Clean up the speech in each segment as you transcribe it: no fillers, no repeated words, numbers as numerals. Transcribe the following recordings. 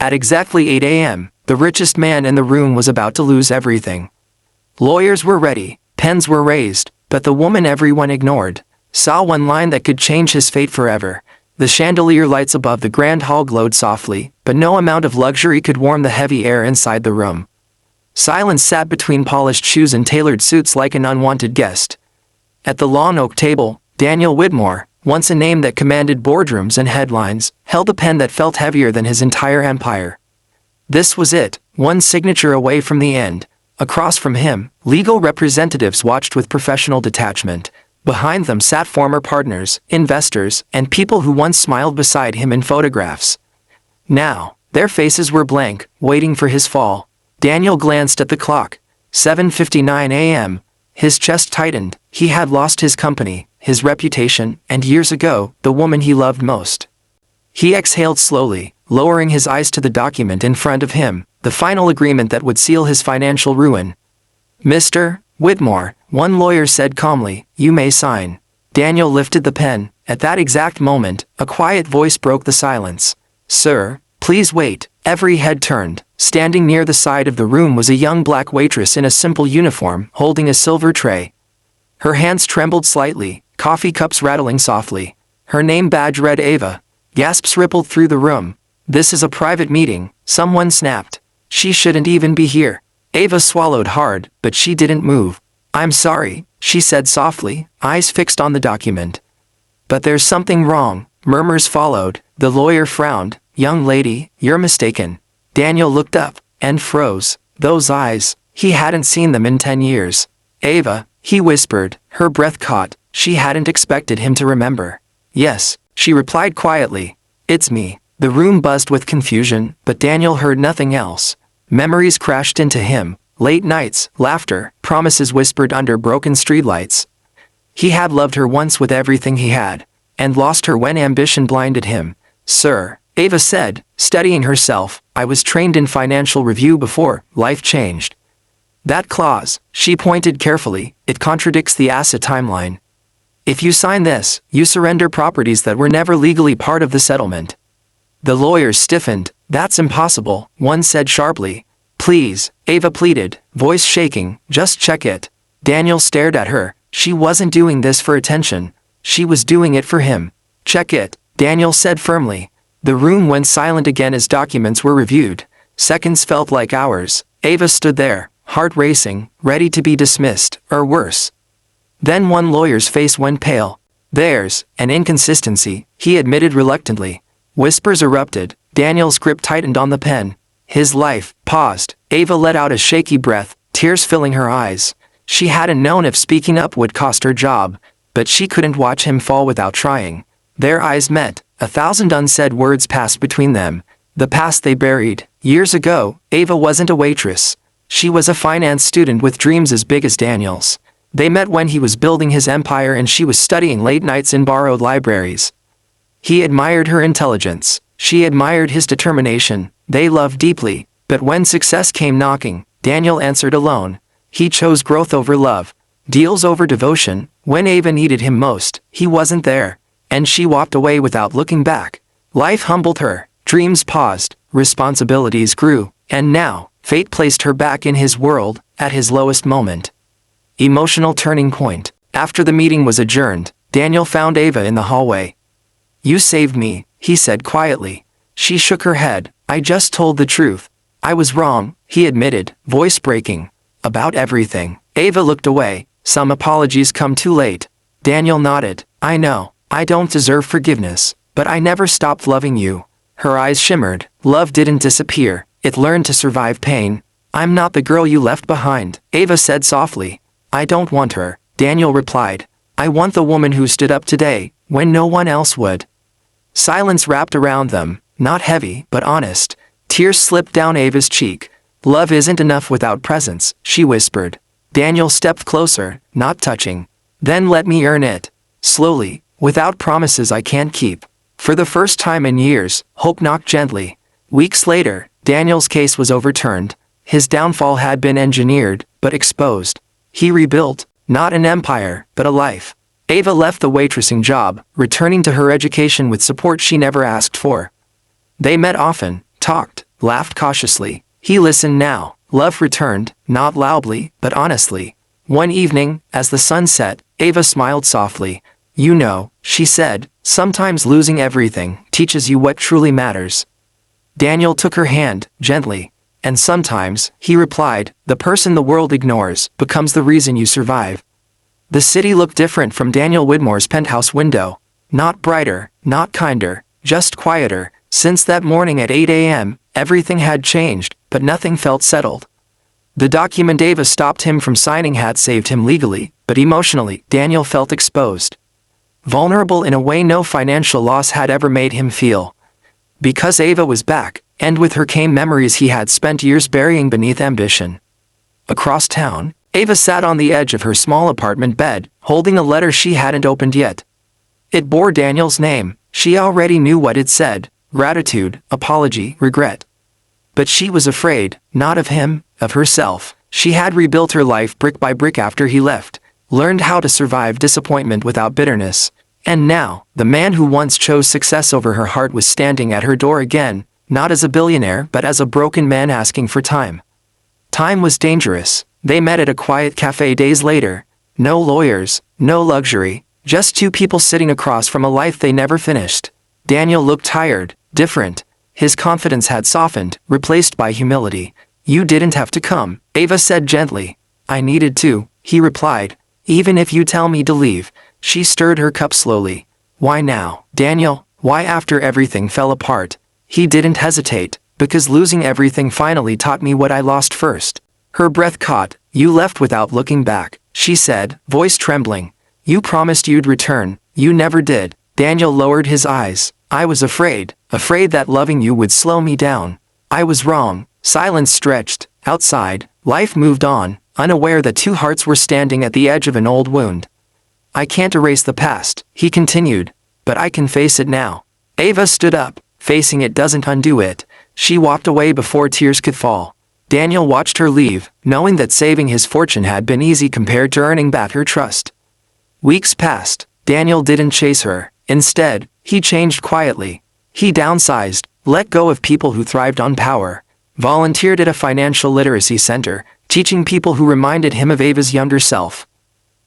At exactly 8 a.m., the richest man in the room was about to lose everything. Lawyers were ready, pens were raised, but the woman everyone ignored saw one line that could change his fate forever. The chandelier lights above the grand hall glowed softly, but no amount of luxury could warm the heavy air inside the room. Silence sat between polished shoes and tailored suits like an unwanted guest. At the long oak table, Daniel Whitmore, once a name that commanded boardrooms and headlines, held a pen that felt heavier than his entire empire. This was it, one signature away from the end. Across from him, legal representatives watched with professional detachment. Behind them sat former partners, investors, and people who once smiled beside him in photographs. Now, their faces were blank, waiting for his fall. Daniel glanced at the clock. 7:59 a.m. His chest tightened. He had lost his company, his reputation, and years ago, the woman he loved most. He exhaled slowly, lowering his eyes to the document in front of him, the final agreement that would seal his financial ruin. "Mr. Whitmore," one lawyer said calmly, "you may sign." Daniel lifted the pen. At that exact moment, a quiet voice broke the silence. "Sir, please wait." Every head turned. Standing near the side of the room was a young black waitress in a simple uniform, holding a silver tray. Her hands trembled slightly, coffee cups rattling softly. Her name badge read Ava. Gasps rippled through the room. "This is a private meeting," someone snapped. "She shouldn't even be here." Ava swallowed hard, but she didn't move. "I'm sorry," she said softly, eyes fixed on the document. "But there's something wrong," murmurs followed. The lawyer frowned. "Young lady, you're mistaken." Daniel looked up, and froze. Those eyes, he hadn't seen them in 10 years. "Ava," he whispered, her breath caught. She hadn't expected him to remember. "Yes," she replied quietly. "It's me." The room buzzed with confusion, but Daniel heard nothing else. Memories crashed into him. Late nights, laughter, promises whispered under broken streetlights. He had loved her once with everything he had, and lost her when ambition blinded him. "Sir," Ava said, steadying herself, "I was trained in financial review before life changed." That clause, she pointed carefully, it contradicts the asset timeline. If you sign this, you surrender properties that were never legally part of the settlement. The lawyers stiffened. "That's impossible," one said sharply. "Please," Ava pleaded, voice shaking, "just check it." Daniel stared at her. She wasn't doing this for attention. She was doing it for him. "Check it," Daniel said firmly. The room went silent again as documents were reviewed. Seconds felt like hours. Ava stood there, heart racing, ready to be dismissed, or worse. Then one lawyer's face went pale. "There's an inconsistency," he admitted reluctantly. Whispers erupted. Daniel's grip tightened on the pen. His life paused. Ava let out a shaky breath, tears filling her eyes. She hadn't known if speaking up would cost her job, but she couldn't watch him fall without trying. Their eyes met. 1,000 unsaid words passed between them. The past they buried. Years ago, Ava wasn't a waitress. She was a finance student with dreams as big as Daniel's. They met when he was building his empire and she was studying late nights in borrowed libraries. He admired her intelligence. She admired his determination. They loved deeply, but when success came knocking, Daniel answered alone. He chose growth over love, deals over devotion. When Ava needed him most, he wasn't there, and she walked away without looking back. Life humbled her, dreams paused, responsibilities grew, and now, fate placed her back in his world, at his lowest moment. Emotional turning point. After the meeting was adjourned, Daniel found Ava in the hallway. "You saved me," he said quietly. She shook her head. "I just told the truth. I was wrong," he admitted, voice breaking. "About everything." Ava looked away. "Some apologies come too late." Daniel nodded. "I know. I don't deserve forgiveness, but I never stopped loving you." Her eyes shimmered. Love didn't disappear. It learned to survive pain. "I'm not the girl you left behind," Ava said softly. "I don't want her," Daniel replied. "I want the woman who stood up today, when no one else would." Silence wrapped around them, not heavy, but honest. Tears slipped down Ava's cheek. "Love isn't enough without presence," she whispered. Daniel stepped closer, not touching. "Then let me earn it. Slowly, without promises I can't keep." For the first time in years, hope knocked gently. Weeks later, Daniel's case was overturned. His downfall had been engineered, but exposed. He rebuilt, not an empire, but a life. Ava left the waitressing job, returning to her education with support she never asked for. They met often, talked, laughed cautiously. He listened now. Love returned, not loudly, but honestly. One evening, as the sun set, Ava smiled softly. You know, she said, sometimes losing everything teaches you what truly matters. Daniel took her hand, gently. And sometimes, he replied, the person the world ignores becomes the reason you survive. The city looked different from Daniel Widmore's penthouse window. Not brighter, not kinder, just quieter. Since that morning at 8 a.m., everything had changed, but nothing felt settled. The document Ava stopped him from signing had saved him legally, but emotionally, Daniel felt exposed. Vulnerable in a way no financial loss had ever made him feel. Because Ava was back, and with her came memories he had spent years burying beneath ambition. Across town, Ava sat on the edge of her small apartment bed, holding a letter she hadn't opened yet. It bore Daniel's name. She already knew what it said: gratitude, apology, regret. But she was afraid, not of him, of herself. She had rebuilt her life brick by brick after he left, learned how to survive disappointment without bitterness. And now, the man who once chose success over her heart was standing at her door again, not as a billionaire but as a broken man asking for time. Time was dangerous. They met at a quiet cafe days later. No lawyers, no luxury, just two people sitting across from a life they never finished. Daniel looked tired, different. His confidence had softened, replaced by humility. You didn't have to come, Ava said gently. I needed to, he replied. Even if you tell me to leave. She stirred her cup slowly. Why now, Daniel? Why after everything fell apart? He didn't hesitate, because losing everything finally taught me what I lost first. Her breath caught. You left without looking back, she said, voice trembling. You promised you'd return. You never did. Daniel lowered his eyes. I was afraid that loving you would slow me down. I was wrong. Silence stretched. Outside, life moved on, unaware that two hearts were standing at the edge of an old wound. I can't erase the past, he continued, but I can face it now. Ava stood up. Facing it doesn't undo it. She walked away before tears could fall. Daniel watched her leave, knowing that saving his fortune had been easy compared to earning back her trust. Weeks passed. Daniel didn't chase her. Instead, he changed quietly. He downsized, let go of people who thrived on power, volunteered at a financial literacy center, teaching people who reminded him of Ava's younger self.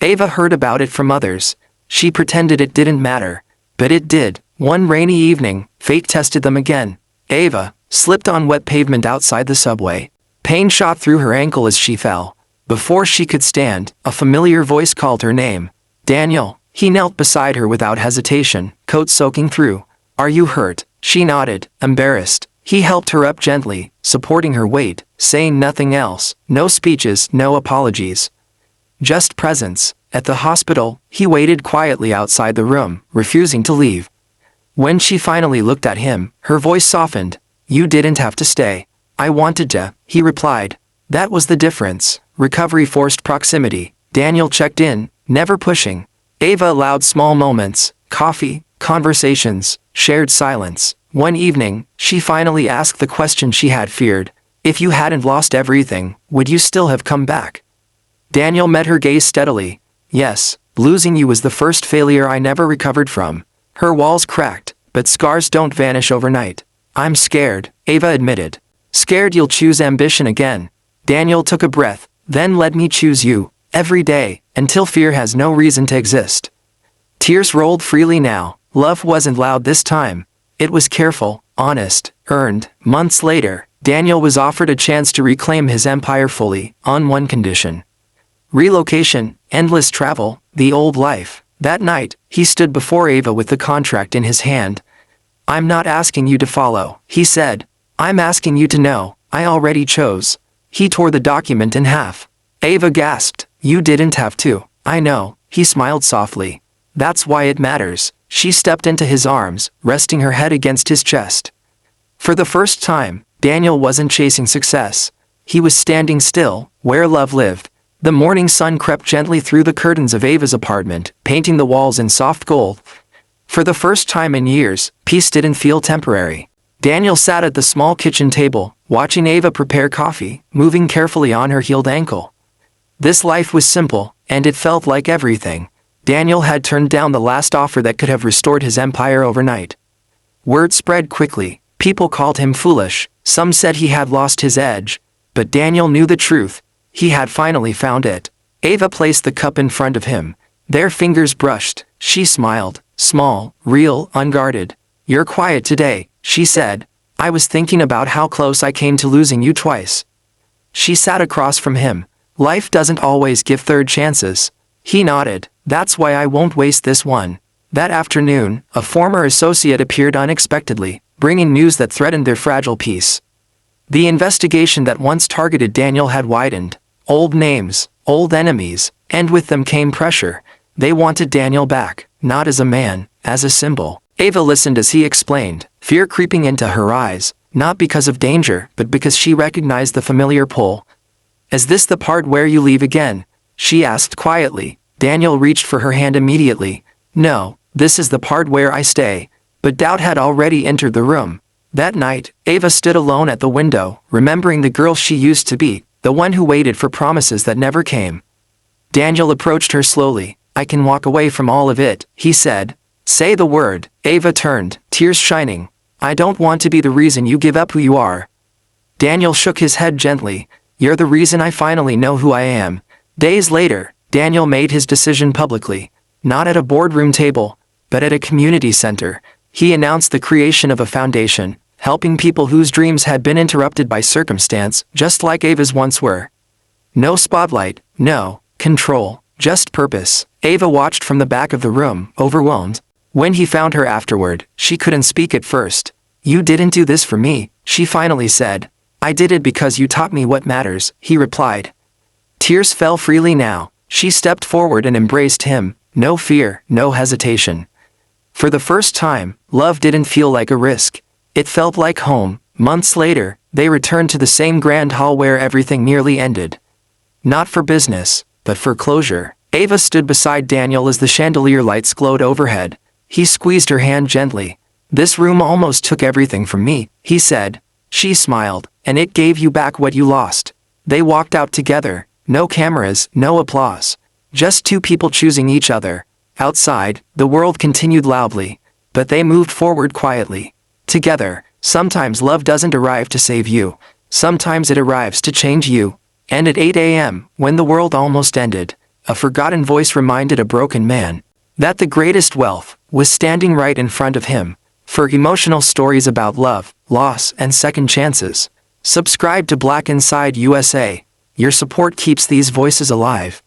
Ava heard about it from others. She pretended it didn't matter. But it did. One rainy evening, fate tested them again. Ava slipped on wet pavement outside the subway. Pain shot through her ankle as she fell. Before she could stand, a familiar voice called her name. Daniel. He knelt beside her without hesitation, coat soaking through. Are you hurt? She nodded, embarrassed. He helped her up gently, supporting her weight, saying nothing else, no speeches, no apologies. Just presence. At the hospital, he waited quietly outside the room, refusing to leave. When she finally looked at him, her voice softened. You didn't have to stay. I wanted to, he replied. That was the difference. Recovery forced proximity. Daniel checked in, never pushing. Ava allowed small moments, coffee, conversations, shared silence. One evening, she finally asked the question she had feared. If you hadn't lost everything, would you still have come back? Daniel met her gaze steadily. Yes, losing you was the first failure I never recovered from. Her walls cracked, but scars don't vanish overnight. I'm scared, Ava admitted. Scared you'll choose ambition again. Daniel took a breath, then let me choose you, every day, until fear has no reason to exist. Tears rolled freely now. Love wasn't loud this time. It was careful, honest, earned. Months later, Daniel was offered a chance to reclaim his empire fully, on one condition. Relocation, endless travel, the old life. That night, he stood before Ava with the contract in his hand. I'm not asking you to follow, he said. I'm asking you to know, I already chose. He tore the document in half. Ava gasped. You didn't have to. I know, he smiled softly. That's why it matters. She stepped into his arms, resting her head against his chest. For the first time, Daniel wasn't chasing success. He was standing still, where love lived. The morning sun crept gently through the curtains of Ava's apartment, painting the walls in soft gold. For the first time in years, peace didn't feel temporary. Daniel sat at the small kitchen table, watching Ava prepare coffee, moving carefully on her healed ankle. This life was simple, and it felt like everything. Daniel had turned down the last offer that could have restored his empire overnight. Word spread quickly. People called him foolish, some said he had lost his edge, but Daniel knew the truth. He had finally found it. Ava placed the cup in front of him. Their fingers brushed. She smiled, small, real, unguarded. "You're quiet today," she said. "I was thinking about how close I came to losing you twice." She sat across from him. "Life doesn't always give third chances." He nodded. "That's why I won't waste this one." That afternoon, a former associate appeared unexpectedly, bringing news that threatened their fragile peace. The investigation that once targeted Daniel had widened. Old names, old enemies, and with them came pressure. They wanted Daniel back, not as a man, as a symbol. Ava listened as he explained, fear creeping into her eyes, not because of danger, but because she recognized the familiar pull. "Is this the part where you leave again?" she asked quietly. Daniel reached for her hand immediately. "No, this is the part where I stay." But doubt had already entered the room. That night, Ava stood alone at the window, remembering the girl she used to be, the one who waited for promises that never came. Daniel approached her slowly. "I can walk away from all of it," he said. "Say the word." Ava turned, tears shining. "I don't want to be the reason you give up who you are." Daniel shook his head gently. "You're the reason I finally know who I am." Days later, Daniel made his decision publicly. Not at a boardroom table, but at a community center. He announced the creation of a foundation, helping people whose dreams had been interrupted by circumstance, just like Ava's once were. No spotlight, no control, just purpose. Ava watched from the back of the room, overwhelmed. When he found her afterward, she couldn't speak at first. "You didn't do this for me," she finally said. "I did it because you taught me what matters," he replied. Tears fell freely now. She stepped forward and embraced him. No fear, no hesitation. For the first time, love didn't feel like a risk. It felt like home. Months later, they returned to the same grand hall where everything nearly ended. Not for business, but for closure. Ava stood beside Daniel as the chandelier lights glowed overhead. He squeezed her hand gently. "This room almost took everything from me," he said. She smiled. "And it gave you back what you lost." They walked out together. No cameras, no applause. Just two people choosing each other. Outside, the world continued loudly. But they moved forward quietly. Together. Sometimes love doesn't arrive to save you. Sometimes it arrives to change you. And at 8 a.m., when the world almost ended, a forgotten voice reminded a broken man that the greatest wealth was standing right in front of him. For emotional stories about love, loss, and second chances, subscribe to Black Inside USA. Your support keeps these voices alive.